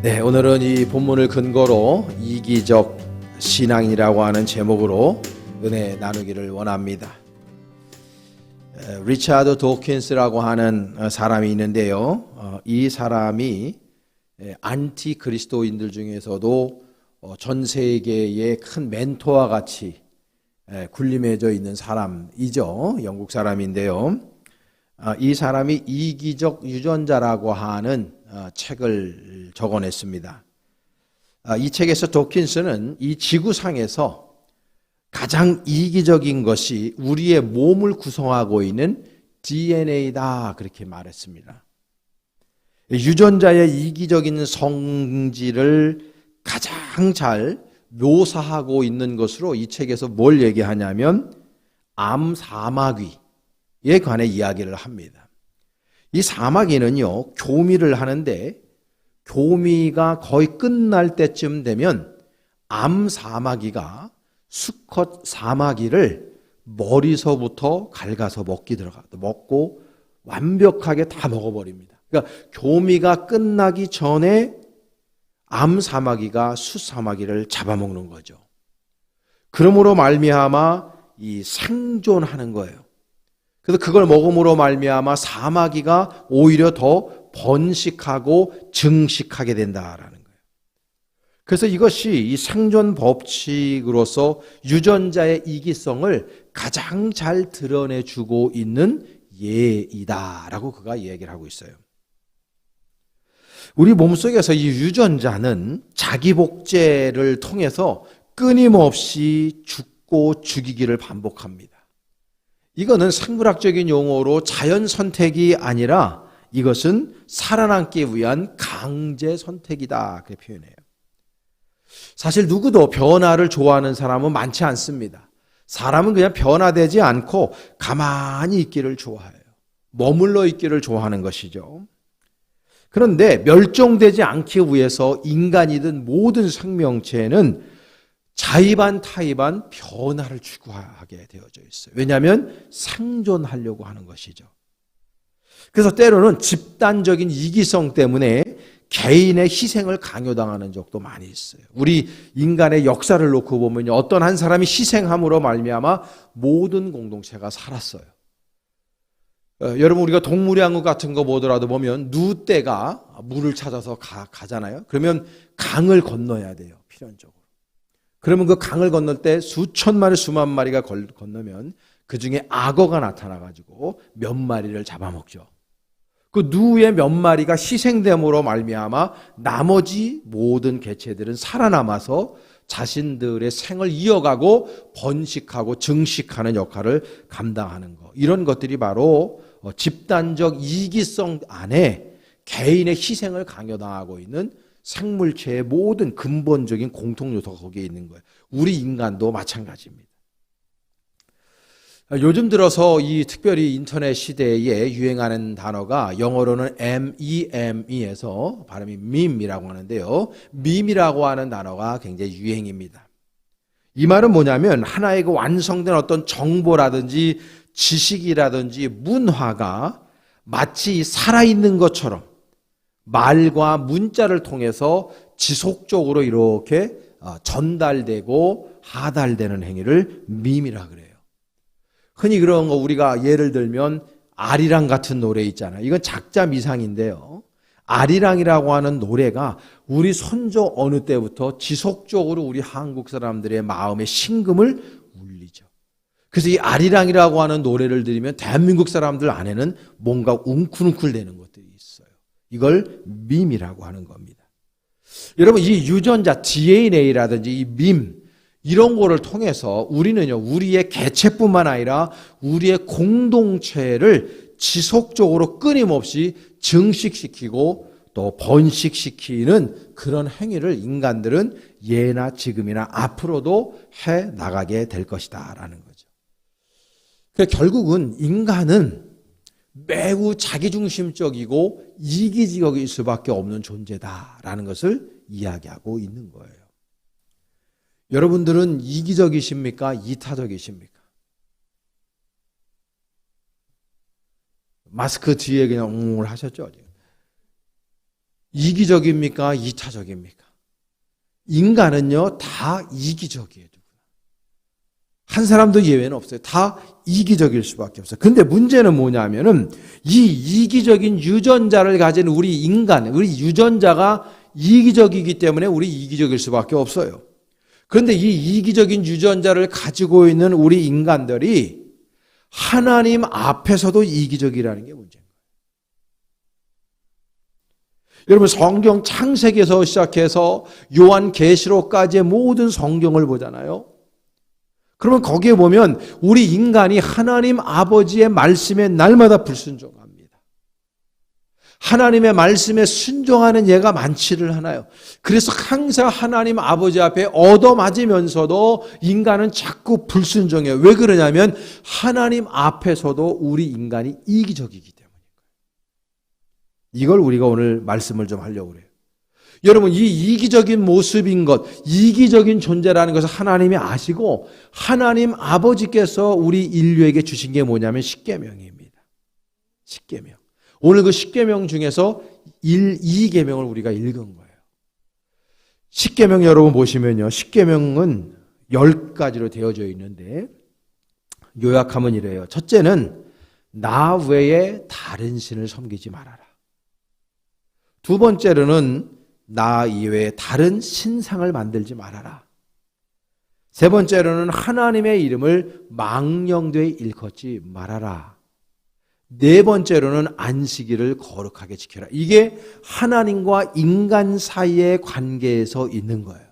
네, 오늘은 이 본문을 근거로 이기적 신앙이라고 하는 제목으로 은혜 나누기를 원합니다. 리차드 도킨스라고 하는 사람이 있는데요. 이 사람이 안티 그리스도인들 중에서도 전 세계의 큰 멘토와 같이 군림해져 있는 사람이죠. 영국 사람인데요. 이 사람이 이기적 유전자라고 하는 책을 적어냈습니다. 이 책에서 도킨스는 이 지구상에서 가장 이기적인 것이 우리의 몸을 구성하고 있는 DNA다 그렇게 말했습니다. 유전자의 이기적인 성질을 가장 잘 묘사하고 있는 것으로 이 책에서 뭘 얘기하냐면 암 사마귀에 관해 이야기를 합니다. 이 사마귀는요, 교미를 하는데 교미가 거의 끝날 때쯤 되면 암 사마귀가 수컷 사마귀를 머리서부터 갉아서 먹고 완벽하게 다 먹어버립니다. 그러니까 교미가 끝나기 전에 암 사마귀가 수 사마귀를 잡아먹는 거죠. 그러므로 말미암아 이 생존하는 거예요. 그래서 그걸 먹음으로 말미암아 사마귀가 오히려 더 번식하고 증식하게 된다라는 거예요. 그래서 이것이 이 생존 법칙으로서 유전자의 이기성을 가장 잘 드러내주고 있는 예이다라고 그가 얘기를 하고 있어요. 우리 몸속에서 이 유전자는 자기 복제를 통해서 끊임없이 죽고 죽이기를 반복합니다. 이거는 생물학적인 용어로 자연 선택이 아니라 이것은 살아남기 위한 강제 선택이다 그렇게 표현해요. 사실 누구도 변화를 좋아하는 사람은 많지 않습니다. 사람은 그냥 변화되지 않고 가만히 있기를 좋아해요. 머물러 있기를 좋아하는 것이죠. 그런데 멸종되지 않기 위해서 인간이든 모든 생명체는 자의반 타의반 변화를 추구하게 되어져 있어요. 왜냐하면 생존하려고 하는 것이죠. 그래서 때로는 집단적인 이기성 때문에 개인의 희생을 강요당하는 적도 많이 있어요. 우리 인간의 역사를 놓고 보면 어떤 한 사람이 희생함으로 말미암아 모든 공동체가 살았어요. 여러분 우리가 동물양육 같은 거 보더라도 보면 누떼가 물을 찾아서 가잖아요. 그러면 강을 건너야 돼요. 필연적으로. 그러면 그 강을 건널 때 수천 마리 수만 마리가 건너면 그중에 악어가 나타나가지고 몇 마리를 잡아먹죠. 그 누의 몇 마리가 희생됨으로 말미암아 나머지 모든 개체들은 살아남아서 자신들의 생을 이어가고 번식하고 증식하는 역할을 감당하는 것. 이런 것들이 바로 집단적 이기성 안에 개인의 희생을 강요당하고 있는 생물체의 모든 근본적인 공통요소가 거기에 있는 거예요. 우리 인간도 마찬가지입니다. 요즘 들어서 이 특별히 인터넷 시대에 유행하는 단어가 영어로는 MEME에서 발음이 meme이라고 하는데요. meme이라고 하는 단어가 굉장히 유행입니다. 이 말은 뭐냐면 하나의 그 완성된 어떤 정보라든지 지식이라든지 문화가 마치 살아있는 것처럼 말과 문자를 통해서 지속적으로 이렇게 전달되고 하달되는 행위를 밈이라 그래요. 흔히 그런 거 우리가 예를 들면 아리랑 같은 노래 있잖아요. 이건 작자 미상인데요. 아리랑이라고 하는 노래가 우리 선조 어느 때부터 지속적으로 우리 한국 사람들의 마음에 심금을 울리죠. 그래서 이 아리랑이라고 하는 노래를 들으면 대한민국 사람들 안에는 뭔가 웅크웅크되는 것들이 있어요. 이걸 밈이라고 하는 겁니다. 여러분 이 유전자 DNA라든지 이 밈 이런 거를 통해서 우리는요 우리의 개체뿐만 아니라 우리의 공동체를 지속적으로 끊임없이 증식시키고 또 번식시키는 그런 행위를 인간들은 예나 지금이나 앞으로도 해 나가게 될 것이다 라는 거죠. 그러니까 결국은 인간은 매우 자기중심적이고 이기적일 수밖에 없는 존재다라는 것을 이야기하고 있는 거예요. 여러분들은 이기적이십니까? 이타적이십니까? 마스크 뒤에 그냥 웅웅을 하셨죠? 이기적입니까? 이타적입니까? 인간은요, 다 이기적이에요. 한 사람도 예외는 없어요. 다 이기적일 수밖에 없어요. 근데 문제는 뭐냐면은 이 이기적인 유전자를 가진 우리 인간, 우리 유전자가 이기적이기 때문에 우리 이기적일 수밖에 없어요. 그런데 이 이기적인 유전자를 가지고 있는 우리 인간들이 하나님 앞에서도 이기적이라는 게 문제예요. 여러분 성경 창세기에서 시작해서 요한계시록까지의 모든 성경을 보잖아요. 그러면 거기에 보면 우리 인간이 하나님 아버지의 말씀에 날마다 불순종합니다. 하나님의 말씀에 순종하는 예가 많지를 않아요. 그래서 항상 하나님 아버지 앞에 얻어맞으면서도 인간은 자꾸 불순종해요. 왜 그러냐면 하나님 앞에서도 우리 인간이 이기적이기 때문입니다. 이걸 우리가 오늘 말씀을 좀 하려고 그래요. 여러분 이 이기적인 모습인 것, 이기적인 존재라는 것을 하나님이 아시고 하나님 아버지께서 우리 인류에게 주신 게 뭐냐면 십계명입니다. 십계명. 오늘 그 십계명 중에서 2계명을 우리가 읽은 거예요. 십계명 여러분 보시면요. 십계명은 10가지로 되어져 있는데 요약하면 이래요. 첫째는 나 외에 다른 신을 섬기지 말아라. 두 번째로는 나 이외에 다른 신상을 만들지 말아라. 세 번째로는 하나님의 이름을 망령되이 일컫지 말아라. 네 번째로는 안식일을 거룩하게 지켜라. 이게 하나님과 인간 사이의 관계에서 있는 거예요.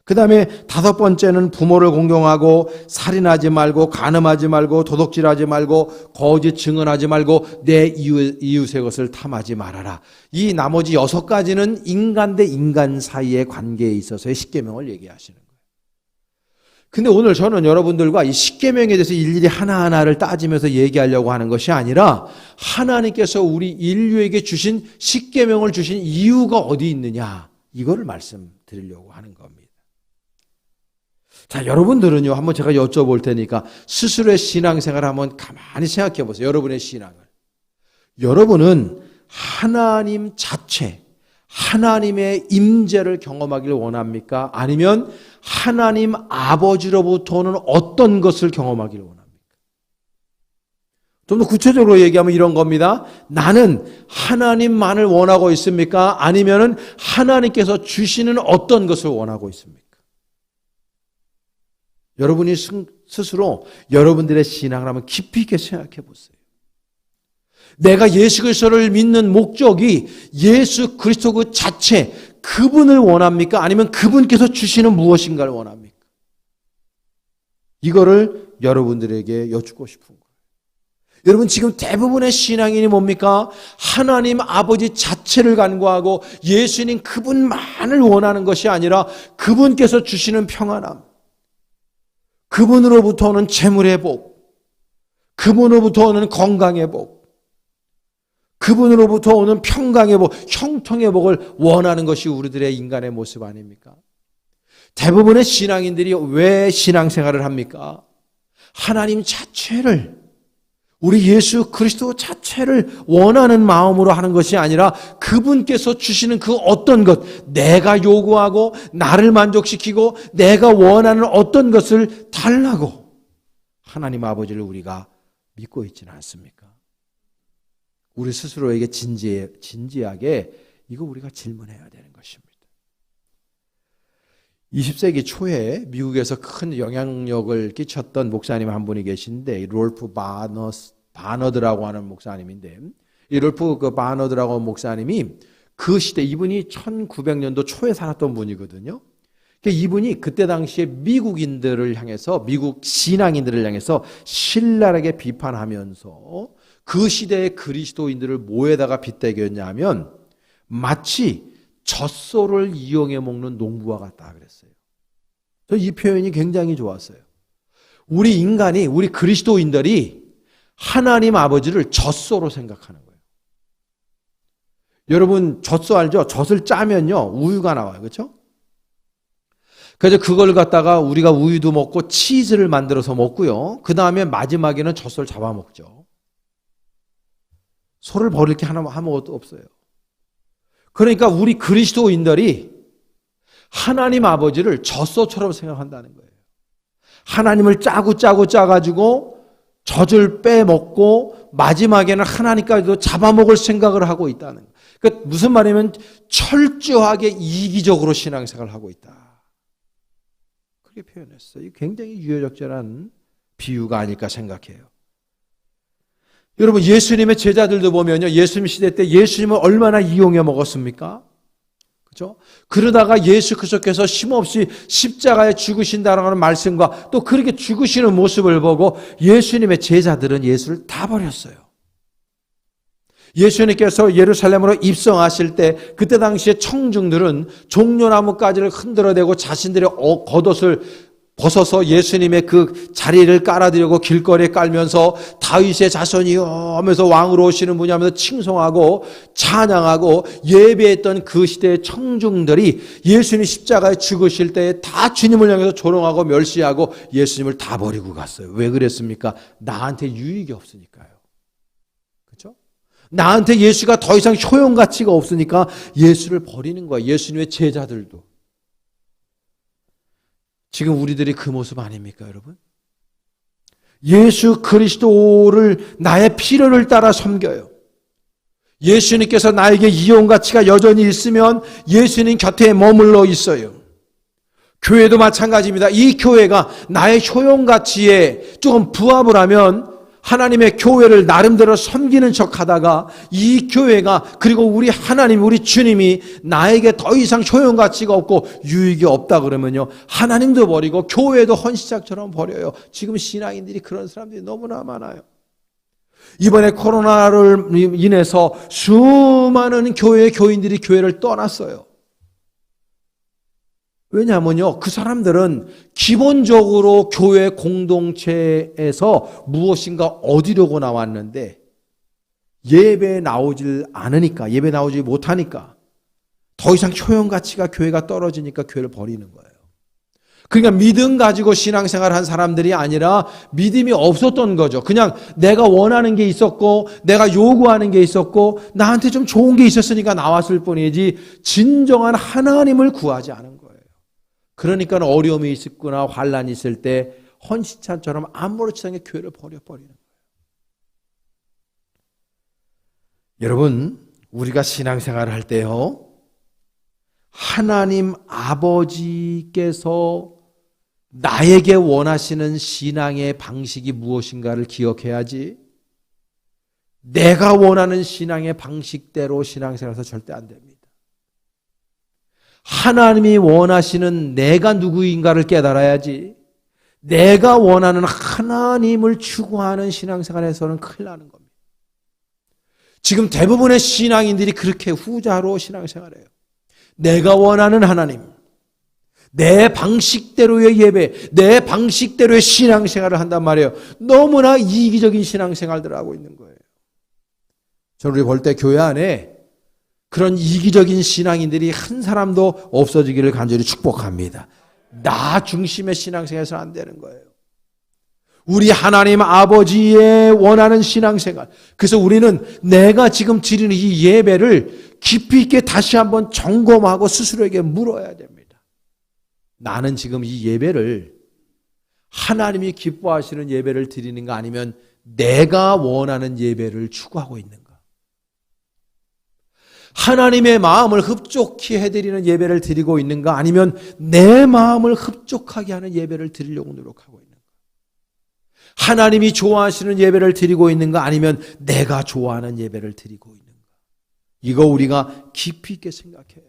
그 다음에 다섯 번째는 부모를 공경하고 살인하지 말고 간음하지 말고 도둑질하지 말고 거짓 증언하지 말고 내 이웃의 것을 탐하지 말아라. 이 나머지 6가지는 인간 대 인간 사이의 관계에 있어서의 십계명을 얘기하시는 거예요. 근데 오늘 저는 여러분들과 이 십계명에 대해서 일일이 하나하나를 따지면서 얘기하려고 하는 것이 아니라 하나님께서 우리 인류에게 주신 십계명을 주신 이유가 어디 있느냐 이거를 말씀드리려고 하는 겁니다. 자, 여러분들은요, 한번 제가 여쭤볼 테니까 스스로의 신앙생활을 한번 가만히 생각해 보세요. 여러분의 신앙을. 여러분은 하나님 자체, 하나님의 임재를 경험하기를 원합니까? 아니면 하나님 아버지로부터 오는 어떤 것을 경험하기를 원합니까? 좀 더 구체적으로 얘기하면 이런 겁니다. 나는 하나님만을 원하고 있습니까? 아니면 하나님께서 주시는 어떤 것을 원하고 있습니까? 여러분이 스스로 여러분들의 신앙을 한번 깊이 있게 생각해 보세요. 내가 예수 그리스도를 믿는 목적이 예수 그리스도 그 자체, 그분을 원합니까? 아니면 그분께서 주시는 무엇인가를 원합니까? 이거를 여러분들에게 여쭙고 싶은 거예요. 여러분 지금 대부분의 신앙인이 뭡니까? 하나님 아버지 자체를 간구하고 예수님 그분만을 원하는 것이 아니라 그분께서 주시는 평안함, 그분으로부터 오는 재물의 복, 그분으로부터 오는 건강의 복, 그분으로부터 오는 평강의 복, 형통의 복을 원하는 것이 우리들의 인간의 모습 아닙니까? 대부분의 신앙인들이 왜 신앙생활을 합니까? 하나님 자체를, 우리 예수 그리스도 자체를 원하는 마음으로 하는 것이 아니라 그분께서 주시는 그 어떤 것, 내가 요구하고 나를 만족시키고 내가 원하는 어떤 것을 달라고 하나님 아버지를 우리가 믿고 있지는 않습니까? 우리 스스로에게 진지하게 이거 우리가 질문해야 되는 것입니다. 20세기 초에 미국에서 큰 영향력을 끼쳤던 목사님 한 분이 계신데 롤프 바너드라고 하는 목사님인데 이 롤프 바너드라고 하는 목사님이 그 시대 이분이 1900년도 초에 살았던 분이거든요. 이분이 그때 당시에 미국인들을 향해서 미국 신앙인들을 향해서 신랄하게 비판하면서 그 시대의 그리스도인들을 뭐에다가 빗대겼냐면 마치 젖소를 이용해 먹는 농부와 같다 그랬어요. 이 표현이 굉장히 좋았어요. 우리 인간이, 우리 그리스도인들이 하나님 아버지를 젖소로 생각하는 거예요. 여러분 젖소 알죠? 젖을 짜면요 우유가 나와요. 그렇죠? 그래서 그걸 갖다가 우리가 우유도 먹고 치즈를 만들어서 먹고요. 그 다음에 마지막에는 젖소를 잡아먹죠. 소를 버릴 게 아무것도 없어요. 그러니까 우리 그리스도인들이 하나님 아버지를 젖소처럼 생각한다는 거예요. 하나님을 짜고 짜가지고 젖을 빼먹고 마지막에는 하나님까지도 잡아먹을 생각을 하고 있다는 거예요. 그러니까 무슨 말이냐면 철저하게 이기적으로 신앙생활을 하고 있다. 그렇게 표현했어요. 굉장히 유효적절한 비유가 아닐까 생각해요. 여러분 예수님의 제자들도 보면요. 예수님 시대 때 예수님을 얼마나 이용해 먹었습니까? 그렇죠? 그러다가 예수 그리스도께서 쉼없이 십자가에 죽으신다는 말씀과 또 그렇게 죽으시는 모습을 보고 예수님의 제자들은 예수를 다 버렸어요. 예수님께서 예루살렘으로 입성하실 때 그때 당시에 청중들은 종려나무 가지를 흔들어대고 자신들의 겉옷을 벗어서 예수님의 그 자리를 깔아드리고 길거리에 깔면서 다윗의 자손이요 하면서 왕으로 오시는 분이 하면서 칭송하고 찬양하고 예배했던 그 시대의 청중들이 예수님 십자가에 죽으실 때 다 주님을 향해서 조롱하고 멸시하고 예수님을 다 버리고 갔어요. 왜 그랬습니까? 나한테 유익이 없으니까요. 그렇죠? 나한테 예수가 더 이상 효용가치가 없으니까 예수를 버리는 거예요. 예수님의 제자들도. 지금 우리들이 그 모습 아닙니까, 여러분? 예수 그리스도를 나의 필요를 따라 섬겨요. 예수님께서 나에게 이용 가치가 여전히 있으면 예수님 곁에 머물러 있어요. 교회도 마찬가지입니다. 이 교회가 나의 효용 가치에 조금 부합을 하면 하나님의 교회를 나름대로 섬기는 척 하다가 이 교회가 그리고 우리 하나님, 우리 주님이 나에게 더 이상 효용가치가 없고 유익이 없다 그러면요. 하나님도 버리고 교회도 헌시작처럼 버려요. 지금 신앙인들이 그런 사람들이 너무나 많아요. 이번에 코로나를 인해서 수많은 교회 교인들이 교회를 떠났어요. 왜냐하면요, 그 사람들은 기본적으로 교회 공동체에서 무엇인가 얻으려고 나왔는데 예배에 나오질 않으니까, 예배 나오지 못하니까 더 이상 효용가치가 교회가 떨어지니까 교회를 버리는 거예요. 그러니까 믿음 가지고 신앙생활을 한 사람들이 아니라 믿음이 없었던 거죠. 그냥 내가 원하는 게 있었고 내가 요구하는 게 있었고 나한테 좀 좋은 게 있었으니까 나왔을 뿐이지 진정한 하나님을 구하지 않은 거예요. 그러니까 어려움이 있거나 환란이 있을 때 헌시찬처럼 아무렇지 않게 교회를 버려버리는 거예요. 여러분, 우리가 신앙생활을 할 때요, 하나님 아버지께서 나에게 원하시는 신앙의 방식이 무엇인가를 기억해야지 내가 원하는 신앙의 방식대로 신앙생활해서 절대 안 됩니다. 하나님이 원하시는 내가 누구인가를 깨달아야지 내가 원하는 하나님을 추구하는 신앙생활에서는 큰일 나는 겁니다. 지금 대부분의 신앙인들이 그렇게 후자로 신앙생활해요. 내가 원하는 하나님, 내 방식대로의 예배, 내 방식대로의 신앙생활을 한단 말이에요. 너무나 이기적인 신앙생활들을 하고 있는 거예요. 저는 우리 볼 때 교회 안에 그런 이기적인 신앙인들이 한 사람도 없어지기를 간절히 축복합니다. 나 중심의 신앙생활에서는 안 되는 거예요. 우리 하나님 아버지의 원하는 신앙생활. 그래서 우리는 내가 지금 드리는 이 예배를 깊이 있게 다시 한번 점검하고 스스로에게 물어야 됩니다. 나는 지금 이 예배를 하나님이 기뻐하시는 예배를 드리는가 아니면 내가 원하는 예배를 추구하고 있는가? 하나님의 마음을 흡족히 해드리는 예배를 드리고 있는가 아니면 내 마음을 흡족하게 하는 예배를 드리려고 노력하고 있는가? 하나님이 좋아하시는 예배를 드리고 있는가 아니면 내가 좋아하는 예배를 드리고 있는가? 이거 우리가 깊이 있게 생각해야 돼요.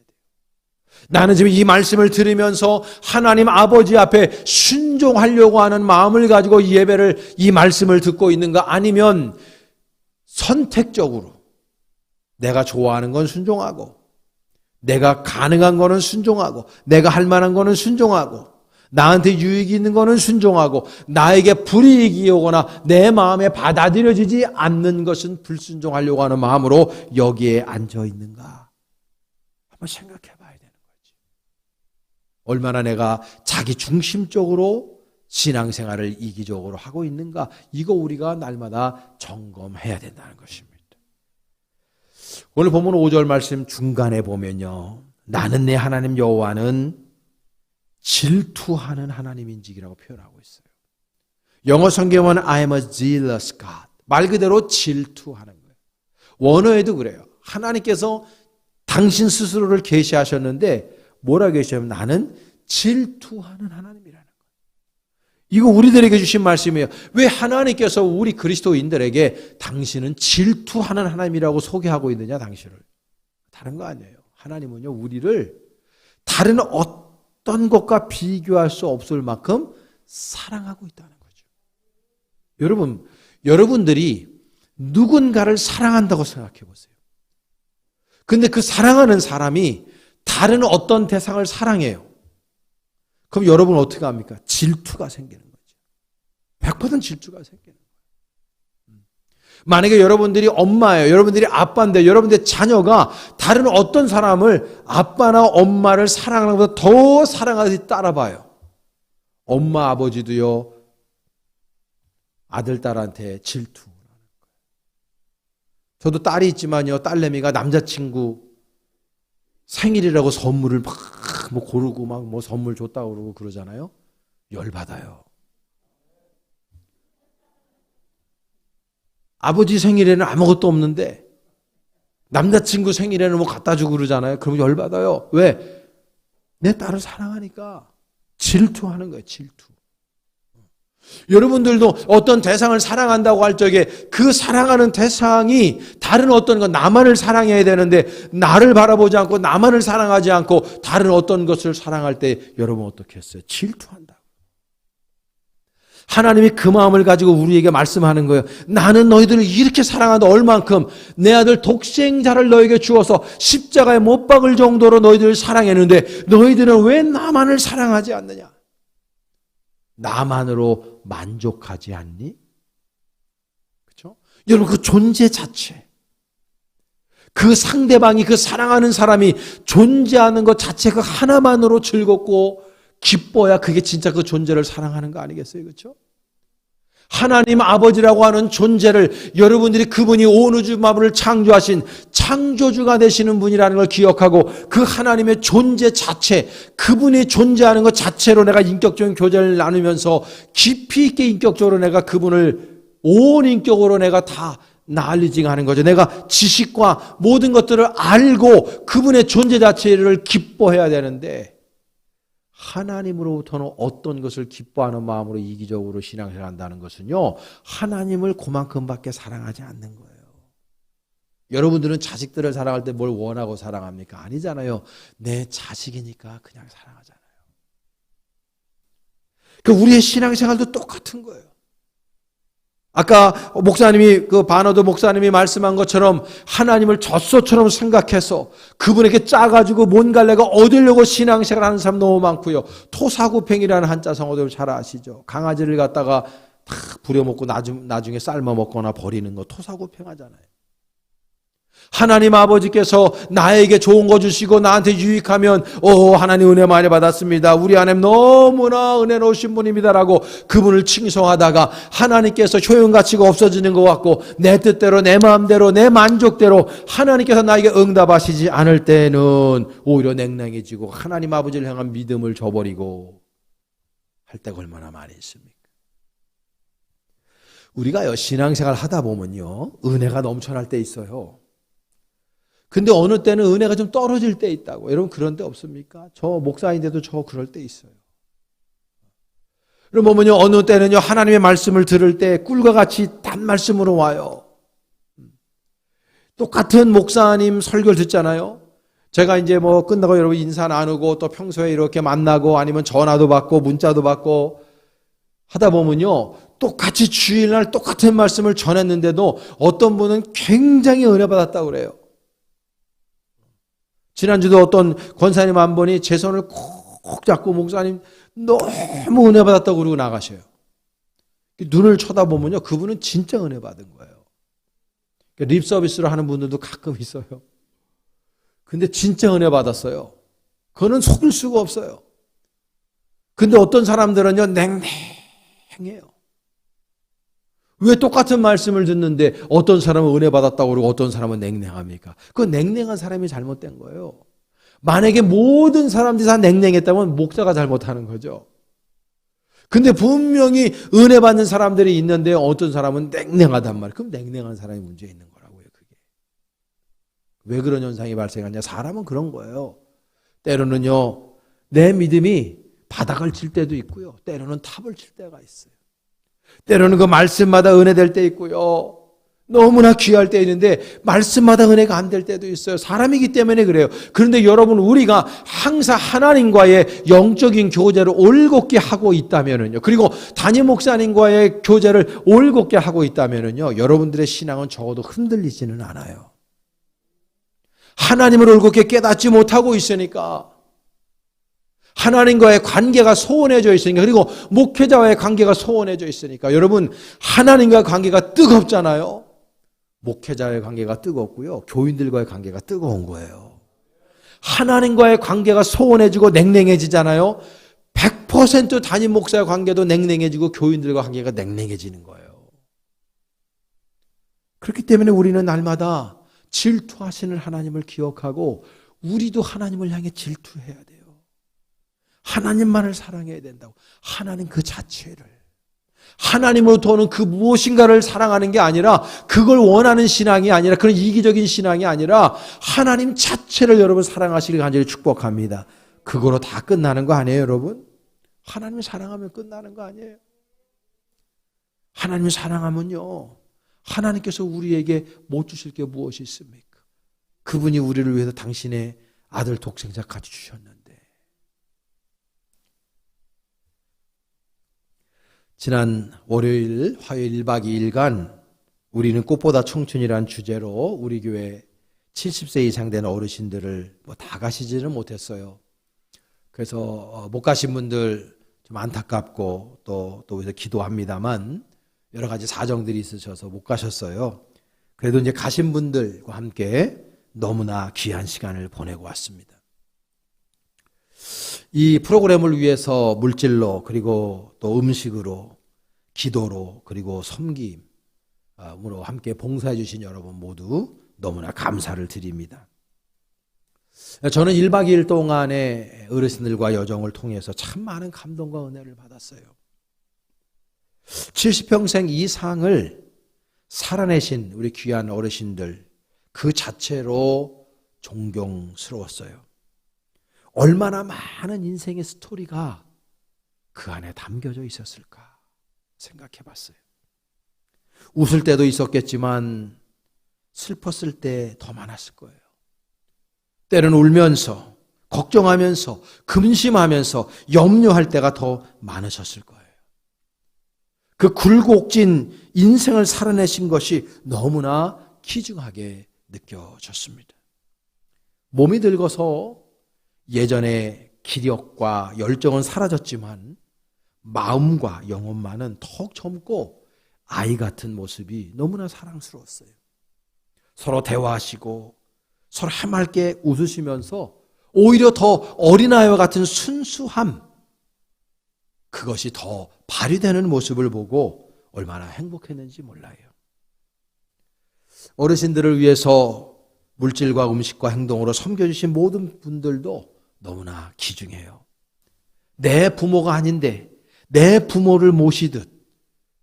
나는 지금 이 말씀을 들으면서 하나님 아버지 앞에 순종하려고 하는 마음을 가지고 이 예배를, 이 말씀을 듣고 있는가 아니면 선택적으로 내가 좋아하는 건 순종하고 내가 가능한 거는 순종하고 내가 할 만한 거는 순종하고 나한테 유익이 있는 거는 순종하고 나에게 불이익이 오거나 내 마음에 받아들여지지 않는 것은 불순종하려고 하는 마음으로 여기에 앉아 있는가? 한번 생각해 봐야 되는 거지. 얼마나 내가 자기 중심적으로 신앙생활을 이기적으로 하고 있는가? 이거 우리가 날마다 점검해야 된다는 것입니다. 오늘 본문 5절 말씀 중간에 보면요. 나는 내 하나님 여호와는 질투하는 하나님인지라고 표현하고 있어요. 영어 성경은 I am a jealous God. 말 그대로 질투하는 거예요. 원어에도 그래요. 하나님께서 당신 스스로를 계시하셨는데 뭐라 계시냐면 나는 질투하는 하나님이라는 거예요. 이거 우리들에게 주신 말씀이에요. 왜 하나님께서 우리 그리스도인들에게 당신은 질투하는 하나님이라고 소개하고 있느냐, 당신을. 다른 거 아니에요. 하나님은요, 우리를 다른 어떤 것과 비교할 수 없을 만큼 사랑하고 있다는 거죠. 여러분들이 누군가를 사랑한다고 생각해 보세요. 근데 그 사랑하는 사람이 다른 어떤 대상을 사랑해요. 그럼 여러분은 어떻게 합니까? 질투가 생기는 거죠. 100% 질투가 생기는 거예요. 만약에 여러분들이 엄마예요. 여러분들이 아빠인데 여러분들의 자녀가 다른 어떤 사람을 아빠나 엄마를 사랑하는 것보다 더 사랑하듯이 따라봐요. 엄마 아버지도요. 아들 딸한테 질투. 저도 딸이 있지만요. 딸내미가 남자친구 생일이라고 선물을 막 고르고 막 선물 줬다고 그러고 그러잖아요. 열받아요. 아버지 생일에는 아무것도 없는데 남자친구 생일에는 갖다 주고 그러잖아요. 그러면 열받아요. 왜? 내 딸을 사랑하니까 질투하는 거예요. 질투. 여러분들도 어떤 대상을 사랑한다고 할 적에 그 사랑하는 대상이 다른 어떤 것, 나만을 사랑해야 되는데 나를 바라보지 않고 나만을 사랑하지 않고 다른 어떤 것을 사랑할 때 여러분 어떻게 했어요? 질투한다. 하나님이 그 마음을 가지고 우리에게 말씀하는 거예요. 나는 너희들을 이렇게 사랑한다. 얼만큼 내 아들 독생자를 너에게 주어서 십자가에 못 박을 정도로 너희들을 사랑했는데 너희들은 왜 나만을 사랑하지 않느냐? 나만으로 만족하지 않니? 그렇죠? 여러분 그 존재 자체, 그 상대방이 그 사랑하는 사람이 존재하는 것 자체 그 하나만으로 즐겁고 기뻐야 그게 진짜 그 존재를 사랑하는 거 아니겠어요? 그렇죠? 하나님 아버지라고 하는 존재를 여러분들이 그분이 온 우주 만물을 창조하신 창조주가 되시는 분이라는 걸 기억하고 그 하나님의 존재 자체, 그분이 존재하는 것 자체로 내가 인격적인 교제를 나누면서 깊이 있게 인격적으로 내가 그분을 온 인격으로 내가 다 나얼리징하는 거죠. 내가 지식과 모든 것들을 알고 그분의 존재 자체를 기뻐해야 되는데 하나님으로부터는 어떤 것을 기뻐하는 마음으로 이기적으로 신앙생활을 한다는 것은요, 하나님을 그만큼밖에 사랑하지 않는 거예요. 여러분들은 자식들을 사랑할 때 뭘 원하고 사랑합니까? 아니잖아요. 내 자식이니까 그냥 사랑하잖아요. 우리의 신앙생활도 똑같은 거예요. 아까 목사님이 바너드 목사님이 말씀한 것처럼 하나님을 젖소처럼 생각해서 그분에게 짜가지고 뭔가를 내가 얻으려고 신앙생활 하는 사람 너무 많고요. 토사구팽이라는 한자 성어들 잘 아시죠? 강아지를 갖다가 다 부려먹고 나중에 삶아 먹거나 버리는 거 토사구팽 하잖아요. 하나님 아버지께서 나에게 좋은 거 주시고 나한테 유익하면 하나님 은혜 많이 받았습니다. 우리 하나님 너무나 은혜로우신 분입니다라고 그분을 칭송하다가 하나님께서 효용가치가 없어지는 것 같고 내 뜻대로 내 마음대로 내 만족대로 하나님께서 나에게 응답하시지 않을 때는 오히려 냉랭해지고 하나님 아버지를 향한 믿음을 저버리고 할 때가 얼마나 많이 있습니까? 우리가요 신앙생활 하다 보면요 은혜가 넘쳐날 때 있어요. 근데 어느 때는 은혜가 좀 떨어질 때 있다고. 여러분 그런 때 없습니까? 저 목사인데도 저 그럴 때 있어요. 그럼 보면요 어느 때는요 하나님의 말씀을 들을 때 꿀과 같이 단 말씀으로 와요. 똑같은 목사님 설교를 듣잖아요. 제가 이제 끝나고 여러분 인사 나누고 또 평소에 이렇게 만나고 아니면 전화도 받고 문자도 받고 하다 보면요 똑같이 주일날 똑같은 말씀을 전했는데도 어떤 분은 굉장히 은혜 받았다고 그래요. 지난주도 어떤 권사님 한 분이 제 손을 콕 잡고 목사님 너무 은혜 받았다고 그러고 나가셔요. 눈을 쳐다보면요, 그분은 진짜 은혜 받은 거예요. 립 서비스를 하는 분들도 가끔 있어요. 근데 진짜 은혜 받았어요. 그거는 속을 수가 없어요. 근데 어떤 사람들은요, 냉랭해요. 왜 똑같은 말씀을 듣는데 어떤 사람은 은혜 받았다고 그러고 어떤 사람은 냉랭합니까? 그 냉랭한 사람이 잘못된 거예요. 만약에 모든 사람들이 다 냉랭했다면 목사가 잘못하는 거죠. 근데 분명히 은혜 받는 사람들이 있는데 어떤 사람은 냉랭하단 말이에요. 그럼 냉랭한 사람이 문제 있는 거라고요, 그게. 왜 그런 현상이 발생하냐? 사람은 그런 거예요. 때로는요, 내 믿음이 바닥을 칠 때도 있고요. 때로는 탑을 칠 때가 있어요. 때로는 그 말씀마다 은혜될 때 있고요. 너무나 귀할 때 있는데 말씀마다 은혜가 안 될 때도 있어요. 사람이기 때문에 그래요. 그런데 여러분, 우리가 항상 하나님과의 영적인 교제를 올곧게 하고 있다면은요, 그리고 담임 목사님과의 교제를 올곧게 하고 있다면은요, 여러분들의 신앙은 적어도 흔들리지는 않아요. 하나님을 올곧게 깨닫지 못하고 있으니까, 하나님과의 관계가 소원해져 있으니까, 그리고 목회자와의 관계가 소원해져 있으니까, 여러분, 하나님과 관계가 뜨겁잖아요. 목회자의 관계가 뜨겁고요, 교인들과의 관계가 뜨거운 거예요. 하나님과의 관계가 소원해지고 냉랭해지잖아요. 100% 담임 목사의 관계도 냉랭해지고 교인들과 관계가 냉랭해지는 거예요. 그렇기 때문에 우리는 날마다 질투하시는 하나님을 기억하고 우리도 하나님을 향해 질투해야 돼요. 하나님만을 사랑해야 된다고. 하나님 그 자체를. 하나님으로부터는 그 무엇인가를 사랑하는 게 아니라, 그걸 원하는 신앙이 아니라, 그런 이기적인 신앙이 아니라 하나님 자체를 여러분 사랑하시길 간절히 축복합니다. 그거로 다 끝나는 거 아니에요, 여러분? 하나님 사랑하면 끝나는 거 아니에요? 하나님 사랑하면요, 하나님께서 우리에게 못 주실 게 무엇이 있습니까? 그분이 우리를 위해서 당신의 아들 독생자까지 주셨는데. 지난 월요일, 화요일 1박 2일간 우리는 꽃보다 청춘이란 주제로 우리 교회 70세 이상 된 어르신들을 다 가시지는 못했어요. 그래서 못 가신 분들 좀 안타깝고 또 그래서 기도합니다만 여러 가지 사정들이 있으셔서 못 가셨어요. 그래도 이제 가신 분들과 함께 너무나 귀한 시간을 보내고 왔습니다. 이 프로그램을 위해서 물질로, 그리고 또 음식으로, 기도로, 그리고 섬김으로 함께 봉사해 주신 여러분 모두 너무나 감사를 드립니다. 저는 1박 2일 동안의 어르신들과 여정을 통해서 참 많은 감동과 은혜를 받았어요. 70평생 이상을 살아내신 우리 귀한 어르신들, 그 자체로 존경스러웠어요. 얼마나 많은 인생의 스토리가 그 안에 담겨져 있었을까 생각해 봤어요. 웃을 때도 있었겠지만 슬펐을 때 더 많았을 거예요. 때로는 울면서, 걱정하면서, 근심하면서, 염려할 때가 더 많으셨을 거예요. 그 굴곡진 인생을 살아내신 것이 너무나 귀중하게 느껴졌습니다. 몸이 늙어서 예전의 기력과 열정은 사라졌지만 마음과 영혼만은 턱 젊고 아이 같은 모습이 너무나 사랑스러웠어요. 서로 대화하시고 서로 해맑게 웃으시면서 오히려 더 어린아이와 같은 순수함, 그것이 더 발휘되는 모습을 보고 얼마나 행복했는지 몰라요. 어르신들을 위해서 물질과 음식과 행동으로 섬겨주신 모든 분들도 너무나 귀중해요. 내 부모가 아닌데 내 부모를 모시듯,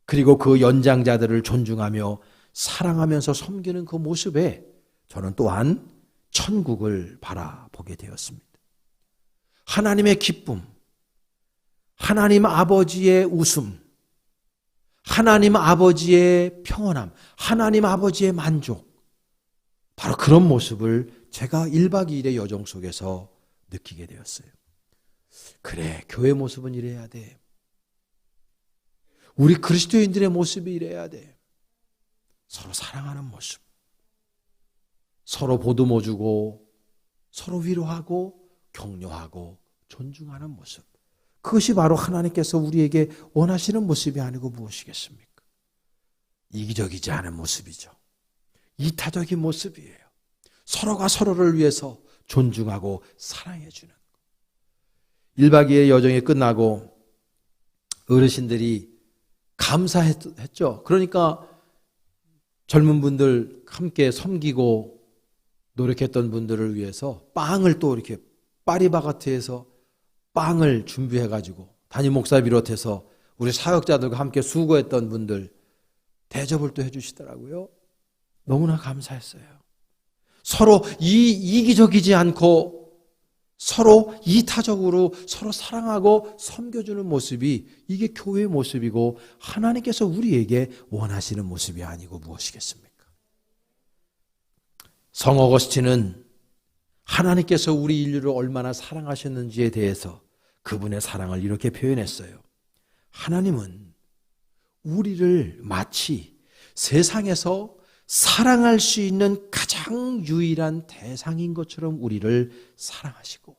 그리고 그 연장자들을 존중하며 사랑하면서 섬기는 그 모습에 저는 또한 천국을 바라보게 되었습니다. 하나님의 기쁨, 하나님 아버지의 웃음, 하나님 아버지의 평온함, 하나님 아버지의 만족, 바로 그런 모습을 제가 1박 2일의 여정 속에서 느끼게 되었어요. 그래, 교회 모습은 이래야 돼. 우리 그리스도인들의 모습이 이래야 돼. 서로 사랑하는 모습, 서로 보듬어주고 서로 위로하고 격려하고 존중하는 모습, 그것이 바로 하나님께서 우리에게 원하시는 모습이 아니고 무엇이겠습니까? 이기적이지 않은 모습이죠. 이타적인 모습이에요. 서로가 서로를 위해서 존중하고 사랑해주는. 1박 2일 여정이 끝나고 어르신들이 감사했죠. 그러니까 젊은 분들 함께 섬기고 노력했던 분들을 위해서 빵을 또 이렇게 파리바가트에서 빵을 준비해가지고 담임 목사 비롯해서 우리 사역자들과 함께 수고했던 분들 대접을 또 해주시더라고요. 너무나 감사했어요. 서로 이기적이지 않고 서로 이타적으로 서로 사랑하고 섬겨주는 모습이 이게 교회의 모습이고 하나님께서 우리에게 원하시는 모습이 아니고 무엇이겠습니까? 성 어거스틴은 하나님께서 우리 인류를 얼마나 사랑하셨는지에 대해서 그분의 사랑을 이렇게 표현했어요. 하나님은 우리를 마치 세상에서 사랑할 수 있는 가장 유일한 대상인 것처럼 우리를 사랑하시고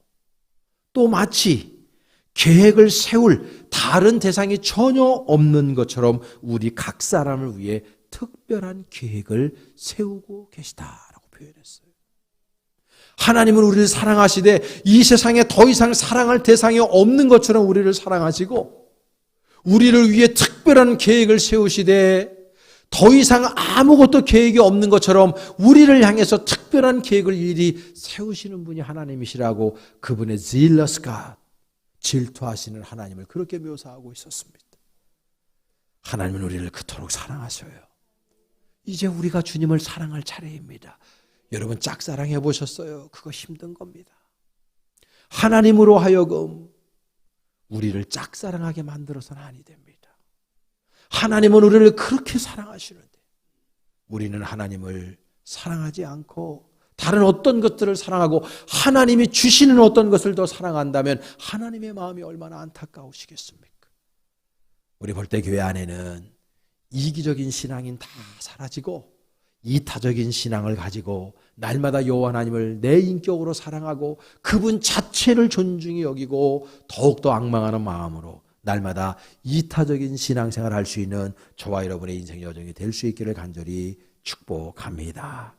또 마치 계획을 세울 다른 대상이 전혀 없는 것처럼 우리 각 사람을 위해 특별한 계획을 세우고 계시다라고 표현했어요. 하나님은 우리를 사랑하시되 이 세상에 더 이상 사랑할 대상이 없는 것처럼 우리를 사랑하시고 우리를 위해 특별한 계획을 세우시되 더 이상 아무것도 계획이 없는 것처럼 우리를 향해서 특별한 계획을 일일이 세우시는 분이 하나님이시라고 그분의 zealous God, 질투하시는 하나님을 그렇게 묘사하고 있었습니다. 하나님은 우리를 그토록 사랑하셔요. 이제 우리가 주님을 사랑할 차례입니다. 여러분 짝사랑해 보셨어요? 그거 힘든 겁니다. 하나님으로 하여금 우리를 짝사랑하게 만들어서는 아니 됩니다. 하나님은 우리를 그렇게 사랑하시는데 우리는 하나님을 사랑하지 않고 다른 어떤 것들을 사랑하고 하나님이 주시는 어떤 것을 더 사랑한다면 하나님의 마음이 얼마나 안타까우시겠습니까? 우리 볼때교회 안에는 이기적인 신앙인 다 사라지고 이타적인 신앙을 가지고 날마다 여호와 하나님을 내 인격으로 사랑하고 그분 자체를 존중히 여기고 더욱더 앙망하는 마음으로 날마다 이타적인 신앙생활을 할 수 있는 저와 여러분의 인생 여정이 될 수 있기를 간절히 축복합니다.